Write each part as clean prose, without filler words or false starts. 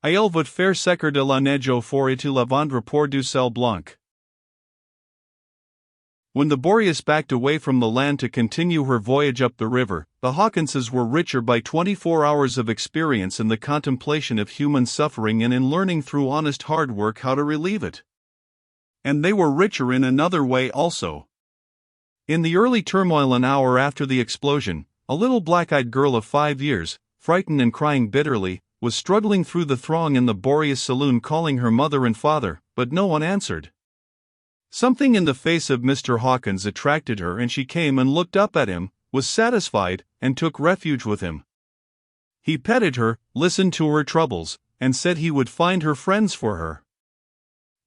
Il vote faire secar de la neige for et la vendre pour du sel blanc. When the Boreas backed away from the land to continue her voyage up the river, the Hawkinses were richer by 24 hours of experience in the contemplation of human suffering and in learning through honest hard work how to relieve it. And they were richer in another way also. In the early turmoil an hour after the explosion, a little black-eyed girl of 5 years, frightened and crying bitterly, was struggling through the throng in the Boreas saloon calling her mother and father, but no one answered. Something in the face of Mr. Hawkins attracted her and she came and looked up at him, was satisfied, and took refuge with him. He petted her, listened to her troubles, and said he would find her friends for her.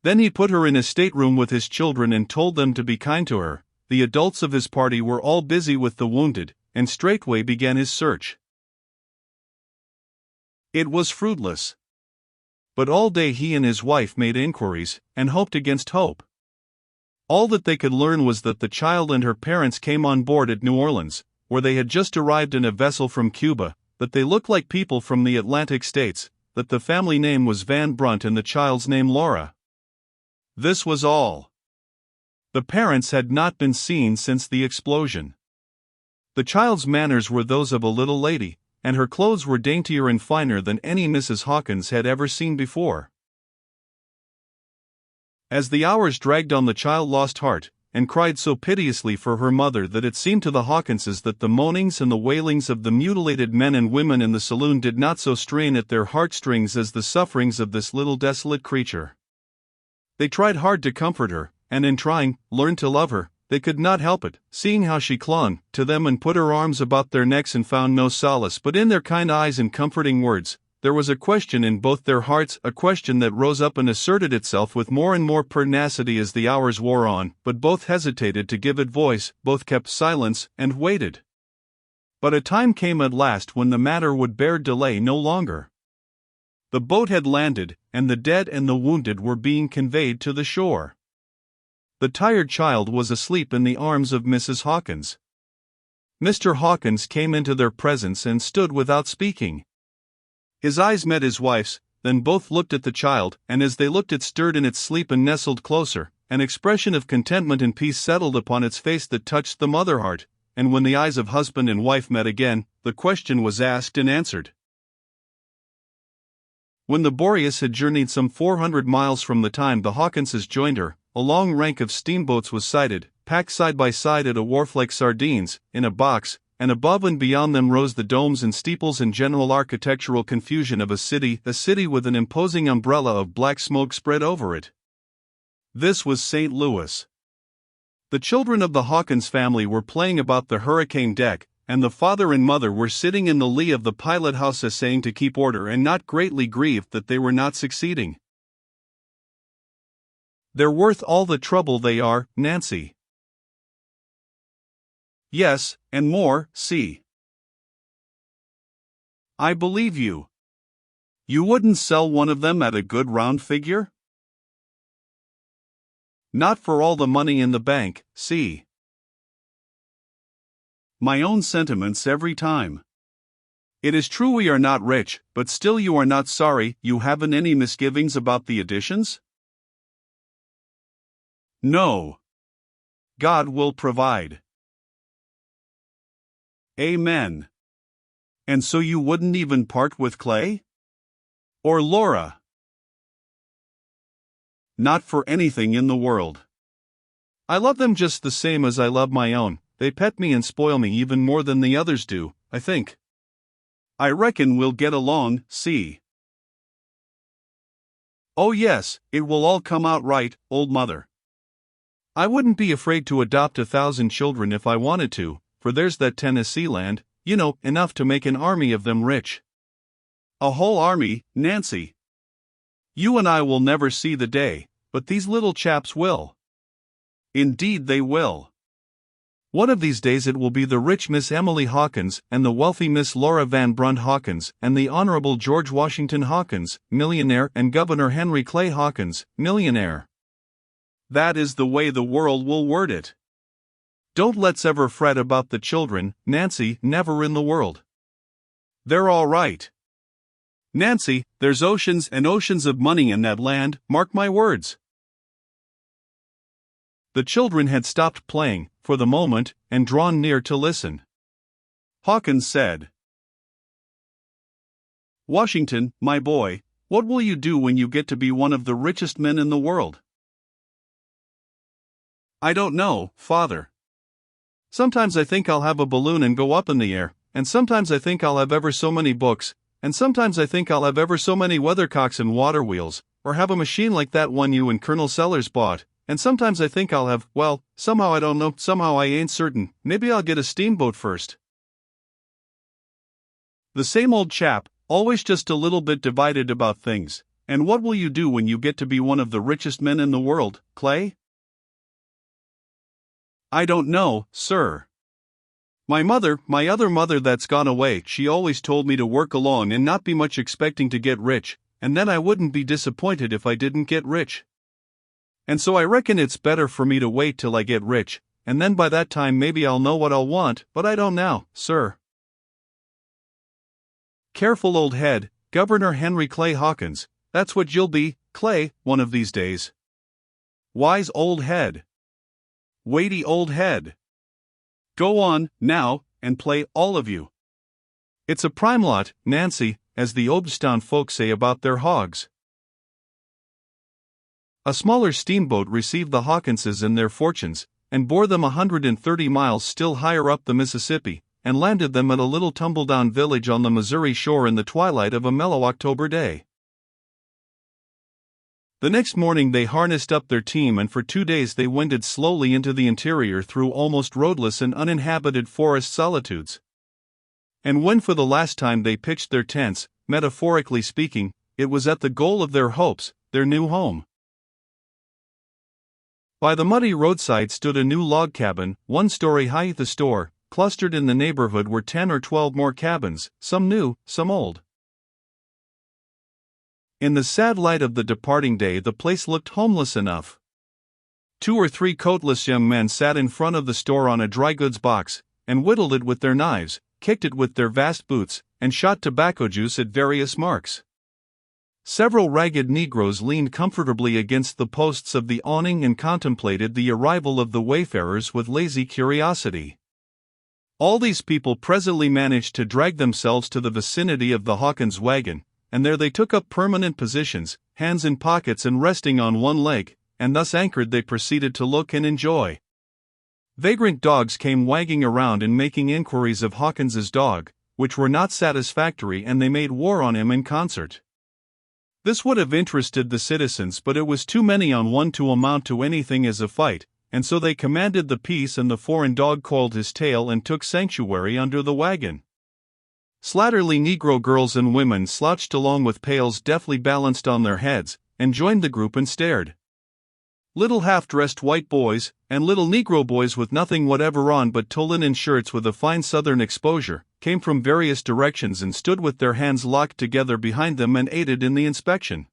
Then he put her in a stateroom with his children and told them to be kind to her. The adults of his party were all busy with the wounded, and straightway began his search. It was fruitless. But all day he and his wife made inquiries, and hoped against hope. All that they could learn was that the child and her parents came on board at New Orleans, where they had just arrived in a vessel from Cuba, that they looked like people from the Atlantic states, that the family name was Van Brunt and the child's name Laura. This was all. The parents had not been seen since the explosion. The child's manners were those of a little lady, and her clothes were daintier and finer than any Mrs. Hawkins had ever seen before. As the hours dragged on, the child lost heart, and cried so piteously for her mother that it seemed to the Hawkinses that the moanings and the wailings of the mutilated men and women in the saloon did not so strain at their heartstrings as the sufferings of this little desolate creature. They tried hard to comfort her, and in trying, learned to love her. They could not help it, seeing how she clung to them and put her arms about their necks and found no solace but in their kind eyes and comforting words. There was a question in both their hearts, a question that rose up and asserted itself with more and more pertinacity as the hours wore on, but both hesitated to give it voice, both kept silence, and waited. But a time came at last when the matter would bear delay no longer. The boat had landed, and the dead and the wounded were being conveyed to the shore. The tired child was asleep in the arms of Mrs. Hawkins. Mr. Hawkins came into their presence and stood without speaking. His eyes met his wife's, then both looked at the child, and as they looked it stirred in its sleep and nestled closer. An expression of contentment and peace settled upon its face that touched the mother heart, and when the eyes of husband and wife met again, the question was asked and answered. When the Boreas had journeyed some 400 miles from the time the Hawkinses joined her, a long rank of steamboats was sighted, packed side by side at a wharf like sardines, in a box, and above and beyond them rose the domes and steeples and general architectural confusion of a city with an imposing umbrella of black smoke spread over it. This was St. Louis. The children of the Hawkins family were playing about the hurricane deck, and the father and mother were sitting in the lee of the pilot house essaying to keep order and not greatly grieved that they were not succeeding. They're worth all the trouble they are, Nancy. Yes, and more, see. I believe you. You wouldn't sell one of them at a good round figure? Not for all the money in the bank, see. My own sentiments every time. It is true we are not rich, but still you are not sorry. You haven't any misgivings about the additions? No. God will provide. Amen. And so you wouldn't even part with Clay? Or Laura? Not for anything in the world. I love them just the same as I love my own. They pet me and spoil me even more than the others do, I think. I reckon we'll get along, see. Oh yes, it will all come out right, old mother. I wouldn't be afraid to adopt 1,000 children if I wanted to, for there's that Tennessee land, you know, enough to make an army of them rich. A whole army, Nancy. You and I will never see the day, but these little chaps will. Indeed they will. One of these days it will be the rich Miss Emily Hawkins, and the wealthy Miss Laura Van Brunt Hawkins, and the Honorable George Washington Hawkins, millionaire, and Governor Henry Clay Hawkins, millionaire. That is the way the world will word it. Don't let's ever fret about the children, Nancy, never in the world. They're all right. Nancy, there's oceans and oceans of money in that land, mark my words. The children had stopped playing, for the moment, and drawn near to listen. Hawkins said, "Washington, my boy, what will you do when you get to be one of the richest men in the world?" "I don't know, Father. Sometimes I think I'll have a balloon and go up in the air, and sometimes I think I'll have ever so many books, and sometimes I think I'll have ever so many weathercocks and water wheels, or have a machine like that one you and Colonel Sellers bought, and sometimes I think I'll have, well, somehow I don't know, somehow I ain't certain, maybe I'll get a steamboat first." The same old chap, always just a little bit divided about things. And what will you do when you get to be one of the richest men in the world, Clay? "I don't know, sir. My other mother that's gone away, she always told me to work along and not be much expecting to get rich, and then I wouldn't be disappointed if I didn't get rich. And so I reckon it's better for me to wait till I get rich, and then by that time maybe I'll know what I'll want, but I don't now, sir." Careful old head, Governor Henry Clay Hawkins, that's what you'll be, Clay, one of these days. Wise old head. Weighty old head. Go on, now, and play, all of you. It's a prime lot, Nancy, as the Obstown folks say about their hogs. A smaller steamboat received the Hawkinses and their fortunes, and bore them 130 miles still higher up the Mississippi, and landed them at a little tumble-down village on the Missouri shore in the twilight of a mellow October day. The next morning they harnessed up their team, and for 2 days they wended slowly into the interior through almost roadless and uninhabited forest solitudes. And when for the last time they pitched their tents, metaphorically speaking, it was at the goal of their hopes, their new home. By the muddy roadside stood a new log cabin, 1 story high. The store, clustered in the neighborhood, were 10 or 12 more cabins, some new, some old. In the sad light of the departing day the place looked homeless enough. 2 or 3 coatless young men sat in front of the store on a dry goods box, and whittled it with their knives, kicked it with their vast boots, and shot tobacco juice at various marks. Several ragged Negroes leaned comfortably against the posts of the awning and contemplated the arrival of the wayfarers with lazy curiosity. All these people presently managed to drag themselves to the vicinity of the Hawkins wagon, and there they took up permanent positions, hands in pockets and resting on one leg, and thus anchored they proceeded to look and enjoy. Vagrant dogs came wagging around and making inquiries of Hawkins's dog, which were not satisfactory, and they made war on him in concert. This would have interested the citizens, but it was too many on one to amount to anything as a fight, and so they commanded the peace, and the foreign dog coiled his tail and took sanctuary under the wagon. Slatternly Negro girls and women slouched along with pails deftly balanced on their heads, and joined the group and stared. Little half-dressed white boys, and little Negro boys with nothing whatever on but tow linen shirts with a fine southern exposure, came from various directions and stood with their hands locked together behind them and aided in the inspection.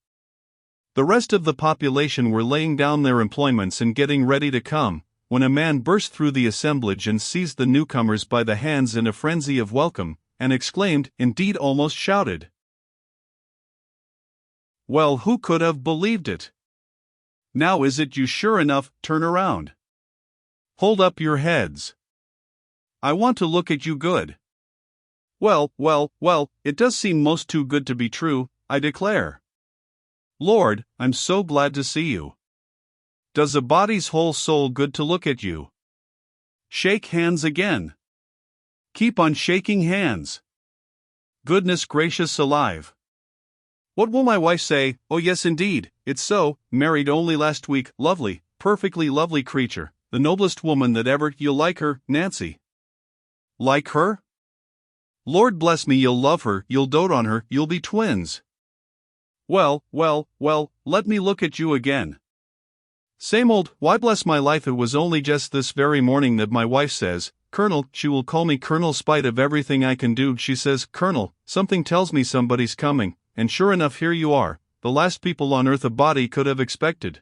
The rest of the population were laying down their employments and getting ready to come, when a man burst through the assemblage and seized the newcomers by the hands in a frenzy of welcome, and exclaimed, indeed almost shouted, "Well, who could have believed it? Now is it you sure enough? Turn around. Hold up your heads. I want to look at you good. Well, it does seem most too good to be true, I declare. Lord, I'm so glad to see you. Does a body's whole soul good to look at you? Shake hands again. Keep on shaking hands. Goodness gracious alive. What will my wife say? Oh yes indeed, it's so, married only last week, lovely, perfectly lovely creature, the noblest woman that ever, you'll like her, Nancy. Like her? Lord bless me, you'll love her, you'll dote on her, you'll be twins. Well, let me look at you again. Same old, why bless my life, it was only just this very morning that my wife says, Colonel, she will call me Colonel spite of everything I can do, she says, Colonel, something tells me somebody's coming, and sure enough here you are, the last people on earth a body could have expected.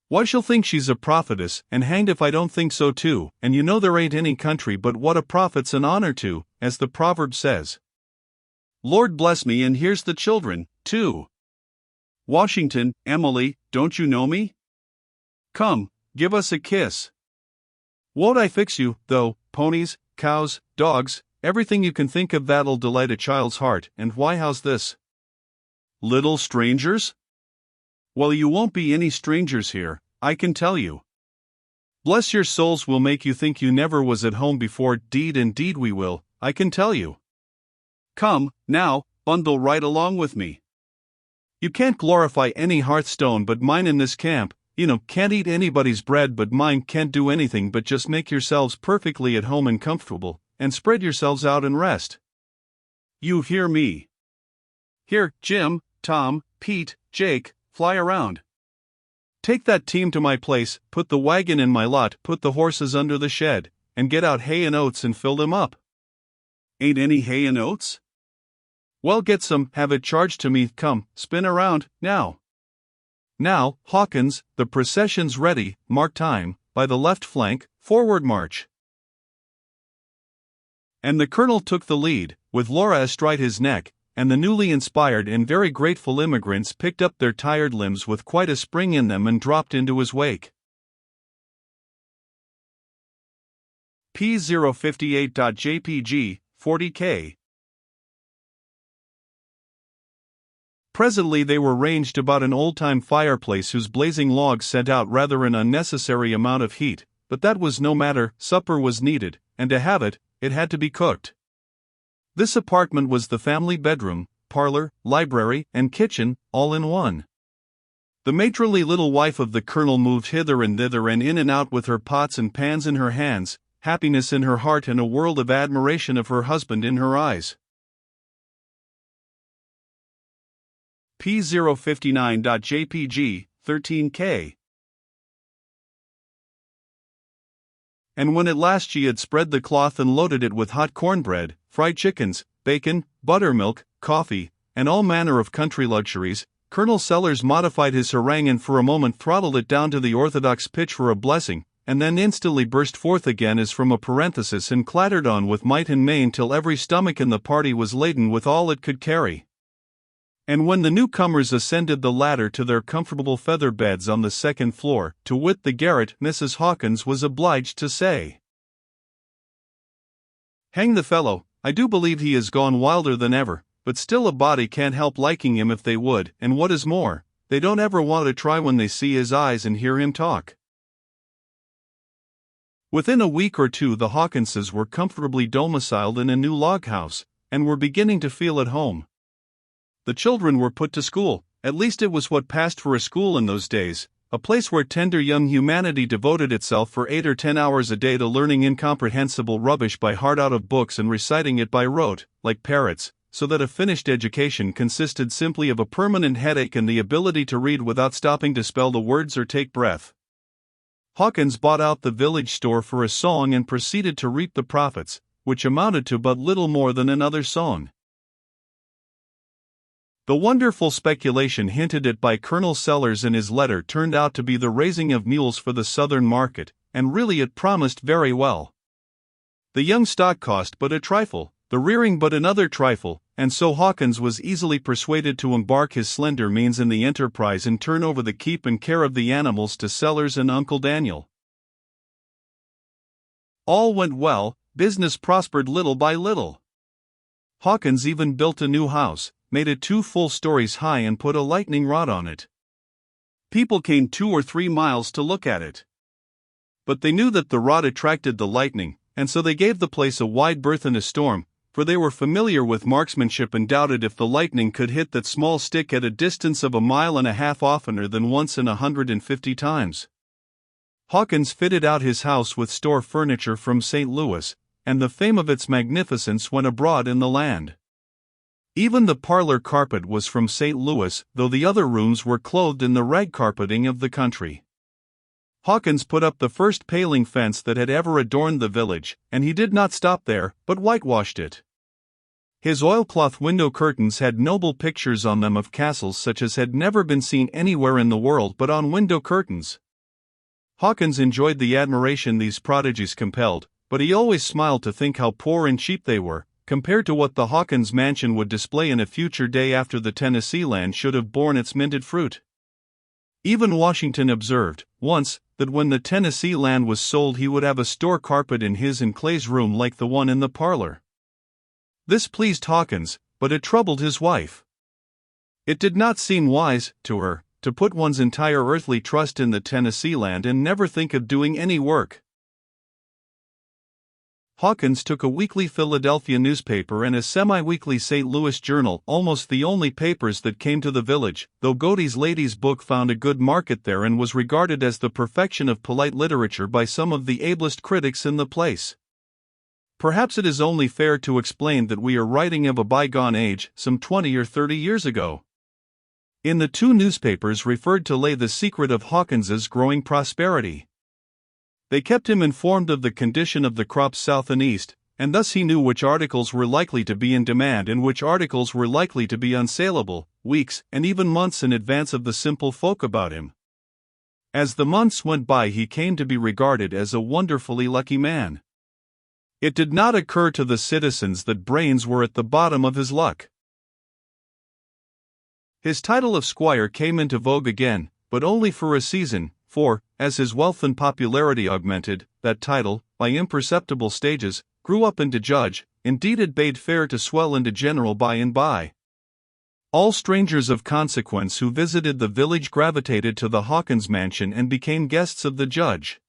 Why she'll think she's a prophetess, and hanged if I don't think so too, and you know there ain't any country but what a prophet's an honor to, as the proverb says. Lord bless me, and here's the children, too. Washington, Emily, don't you know me? Come, give us a kiss. Won't I fix you, though, ponies, cows, dogs, everything you can think of that'll delight a child's heart, and why, how's this? Little strangers? Well, you won't be any strangers here, I can tell you. Bless your souls, we'll make you think you never was at home before, deed indeed we will, I can tell you. Come, now, bundle right along with me. You can't glorify any hearthstone but mine in this camp, can't eat anybody's bread but mine, can't do anything but just make yourselves perfectly at home and comfortable, and spread yourselves out and rest. You hear me? Here, Jim, Tom, Pete, Jake, fly around. Take that team to my place, put the wagon in my lot, put the horses under the shed, and get out hay and oats and fill them up. Ain't any hay and oats? Well, get some, have it charged to me, come, spin around, now. Now, Hawkins, the procession's ready, mark time, by the left flank, forward march. And the colonel took the lead, with Laura astride his neck, and the newly inspired and very grateful immigrants picked up their tired limbs with quite a spring in them and dropped into his wake. P058.jpg, 40K. Presently they were ranged about an old-time fireplace whose blazing logs sent out rather an unnecessary amount of heat, but that was no matter, supper was needed, and to have it, it had to be cooked. This apartment was the family bedroom, parlor, library, and kitchen, all in one. The matronly little wife of the colonel moved hither and thither and in and out with her pots and pans in her hands, happiness in her heart and a world of admiration of her husband in her eyes. P059.jpg, 13K. And when at last she had spread the cloth and loaded it with hot cornbread, fried chickens, bacon, buttermilk, coffee, and all manner of country luxuries, Colonel Sellers modified his harangue and for a moment throttled it down to the orthodox pitch for a blessing, and then instantly burst forth again as from a parenthesis and clattered on with might and main till every stomach in the party was laden with all it could carry. And when the newcomers ascended the ladder to their comfortable feather beds on the second floor, to wit the garret, Mrs. Hawkins was obliged to say, "Hang the fellow, I do believe he has gone wilder than ever, but still a body can't help liking him if they would, and what is more, they don't ever want to try when they see his eyes and hear him talk." Within a week or two the Hawkinses were comfortably domiciled in a new log house, and were beginning to feel at home. The children were put to school, at least it was what passed for a school in those days, a place where tender young humanity devoted itself for 8 or 10 hours a day to learning incomprehensible rubbish by heart out of books and reciting it by rote, like parrots, so that a finished education consisted simply of a permanent headache and the ability to read without stopping to spell the words or take breath. Hawkins bought out the village store for a song and proceeded to reap the profits, which amounted to but little more than another song. The wonderful speculation hinted at by Colonel Sellers in his letter turned out to be the raising of mules for the southern market, and really it promised very well. The young stock cost but a trifle, the rearing but another trifle, and so Hawkins was easily persuaded to embark his slender means in the enterprise and turn over the keep and care of the animals to Sellers and Uncle Daniel. All went well, business prospered little by little. Hawkins even built a new house, made it 2 full stories high and put a lightning rod on it. People came 2 or 3 miles to look at it. But they knew that the rod attracted the lightning, and so they gave the place a wide berth in a storm, for they were familiar with marksmanship and doubted if the lightning could hit that small stick at a distance of 1.5 miles oftener than once in 150 times. Hawkins fitted out his house with store furniture from St. Louis, and the fame of its magnificence went abroad in the land. Even the parlor carpet was from St. Louis, though the other rooms were clothed in the rag carpeting of the country. Hawkins put up the first paling fence that had ever adorned the village, and he did not stop there, but whitewashed it. His oilcloth window curtains had noble pictures on them of castles such as had never been seen anywhere in the world but on window curtains. Hawkins enjoyed the admiration these prodigies compelled, but he always smiled to think how poor and cheap they were, compared to what the Hawkins mansion would display in a future day after the Tennessee land should have borne its minted fruit. Even Washington observed, once, that when the Tennessee land was sold he would have a store carpet in his and Clay's room like the one in the parlor. This pleased Hawkins, but it troubled his wife. It did not seem wise, to her, to put one's entire earthly trust in the Tennessee land and never think of doing any work. Hawkins took a weekly Philadelphia newspaper and a semi-weekly St. Louis journal, almost the only papers that came to the village, though Godey's Lady's Book found a good market there and was regarded as the perfection of polite literature by some of the ablest critics in the place. Perhaps it is only fair to explain that we are writing of a bygone age, some 20 or 30 years ago. In the two newspapers referred to lay the secret of Hawkins's growing prosperity. They kept him informed of the condition of the crops south and east, and thus he knew which articles were likely to be in demand and which articles were likely to be unsaleable, weeks and even months in advance of the simple folk about him. As the months went by he came to be regarded as a wonderfully lucky man. It did not occur to the citizens that brains were at the bottom of his luck. His title of squire came into vogue again, but only for a season, for, as his wealth and popularity augmented, that title, by imperceptible stages, grew up into judge. Indeed it bade fair to swell into general by and by. All strangers of consequence who visited the village gravitated to the Hawkins mansion and became guests of the judge.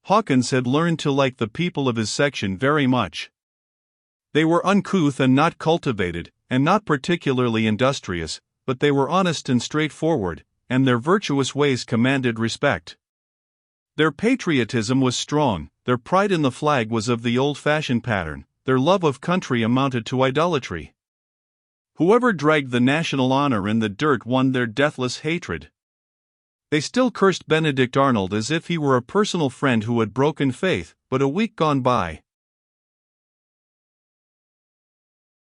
Hawkins had learned to like the people of his section very much. They were uncouth and not cultivated, and not particularly industrious, but they were honest and straightforward, and their virtuous ways commanded respect. Their patriotism was strong, their pride in the flag was of the old-fashioned pattern, their love of country amounted to idolatry. Whoever dragged the national honor in the dirt won their deathless hatred. They still cursed Benedict Arnold as if he were a personal friend who had broken faith, but a week gone by,